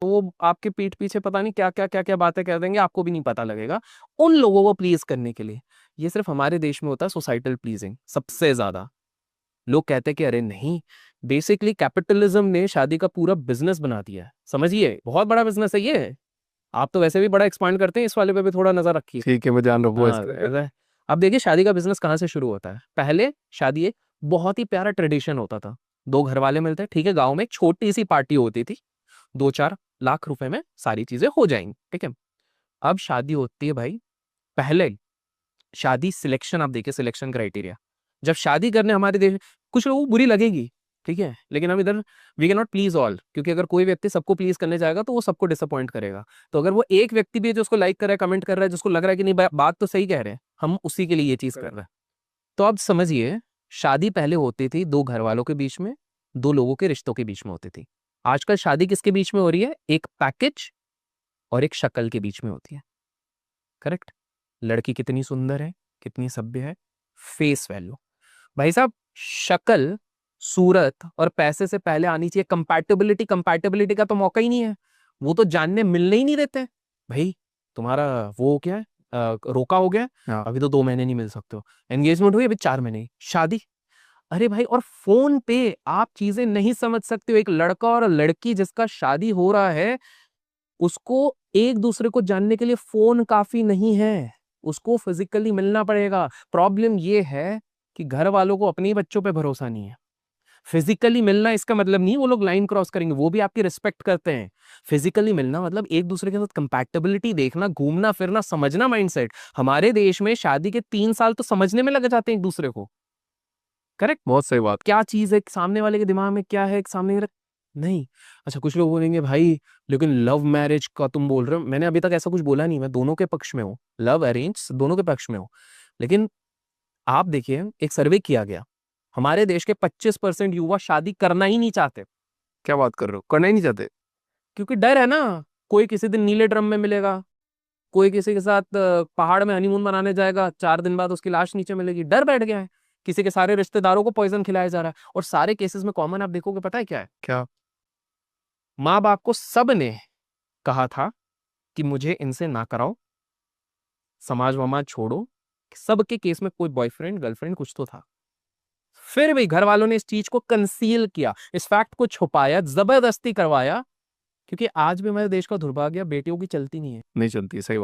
तो वो आपके पीठ पीछे पता नहीं क्या क्या क्या क्या बातें कह देंगे, आपको भी नहीं पता लगेगा, उन लोगों को प्लीज करने के लिए। ये सिर्फ हमारे देश में होता है, सोसाइटल प्लीजिंग सबसे ज्यादा। लोग कहते हैं कि अरे नहीं, बेसिकली कैपिटलिज्म ने शादी का पूरा बिजनेस बना दिया है, समझिए बहुत बड़ा बिजनेस है ये। आप तो वैसे भी बड़ा एक्सपांड करते हैं, इस वाले पे भी थोड़ा नजर रखिए। ठीक है, मैं ध्यान रखूंगा हाँ इसका। अब देखिए शादी का बिजनेस कहाँ से शुरू होता है। पहले शादी एक बहुत ही प्यारा ट्रेडिशन होता था, दो घर वाले मिलते हैं, ठीक है, गांव में एक छोटी सी पार्टी होती थी, 2-4 लाख रुपए में सारी चीजें हो जाएंगी, ठीक है। अब शादी होती है भाई, पहले शादी सिलेक्शन, आप देखिए सिलेक्शन क्राइटेरिया, जब शादी करने हमारे देश, कुछ लोगों को बुरी लगेगी, ठीक है, लेकिन हम इधर we can not please all, क्योंकि अगर कोई व्यक्ति सबको प्लीज करने जाएगा तो वो सबको डिसअपॉइंट करेगा। तो अगर वो एक व्यक्ति भी है जो उसको लाइक कर रहा है, कमेंट कर रहा है, जिसको लग रहा है कि नहीं बात तो सही कह रहे हैं, हम उसी के लिए ये चीज कर रहे हैं। तो अब समझिए, शादी पहले होती थी दो घर वालों के बीच में, दो लोगों के रिश्तों के बीच में होती थी। आजकल शादी किसके बीच में हो रही है, एक पैकेज और एक शक्ल के बीच में होती है। करेक्ट। लड़की कितनी सुंदर है, कितनी सभ्य है, फेस वैल्यू। भाई साहब, शक्ल, सूरत और पैसे से पहले आनी चाहिए कंपैटिबिलिटी। कंपैटिबिलिटी का तो मौका ही नहीं है, वो तो जानने मिलने ही नहीं देते भाई। तुम्हारा वो क्या है, रोका हो गया, हाँ। अभी तो 2 महीने नहीं मिल सकते हो। एंगेजमेंट हुई अभी 4 महीने ही, शादी। अरे भाई, और फोन पे आप चीजें नहीं समझ सकते हो। एक लड़का और लड़की जिसका शादी हो रहा है, उसको एक दूसरे को जानने के लिए फोन काफी नहीं है, उसको फिजिकली मिलना पड़ेगा। प्रॉब्लम ये है कि घर वालों को अपने ही बच्चों पे भरोसा नहीं है। फिजिकली मिलना इसका मतलब नहीं वो लोग लाइन क्रॉस करेंगे, वो भी आपकी रिस्पेक्ट करते हैं। फिजिकली मिलना मतलब एक दूसरे के साथ कंपैटिबिलिटी देखना, घूमना फिरना, समझना माइंडसेट। हमारे देश में शादी के 3 साल तो समझने में लग जाते हैं एक दूसरे को। करेक्ट। बहुत सही बात। क्या चीज है सामने वाले के दिमाग में, क्या है सामने वाले नहीं। अच्छा, कुछ लोग बोलेंगे भाई लेकिन लव मैरिज का तुम बोल रहे हो, मैंने अभी तक ऐसा कुछ बोला नहीं, मैं दोनों के पक्ष में हूँ, लव अरेंज दोनों के पक्ष में हूँ। लेकिन आप देखिए, एक सर्वे किया गया, हमारे देश के 25% युवा शादी करना ही नहीं चाहते। क्या बात कर रहे हो, करना ही नहीं चाहते? क्योंकि डर है ना, कोई किसी दिन नीले ड्रम में मिलेगा, कोई किसी के साथ पहाड़ में हनीमून मनाने जाएगा, 4 दिन बाद उसकी लाश नीचे मिलेगी, डर बैठ गया है। किसी के सारे रिश्तेदारों को पॉइजन खिलाया जा रहा है, और सारे केसेस में कॉमन आप देखोगे पता है क्या है, क्या? माँ बाप को सब ने कहा था कि मुझे इनसे ना कराओ, समाज वमाज छोड़ो। सबके केस में कोई बॉयफ्रेंड गर्लफ्रेंड कुछ तो था, फिर भी घर वालों ने इस चीज को कंसील किया, इस फैक्ट को छुपाया, जबरदस्ती करवाया। क्योंकि आज भी हमारे देश का दुर्भाग्य, बेटियों की चलती नहीं है। नहीं चलती, सही बात।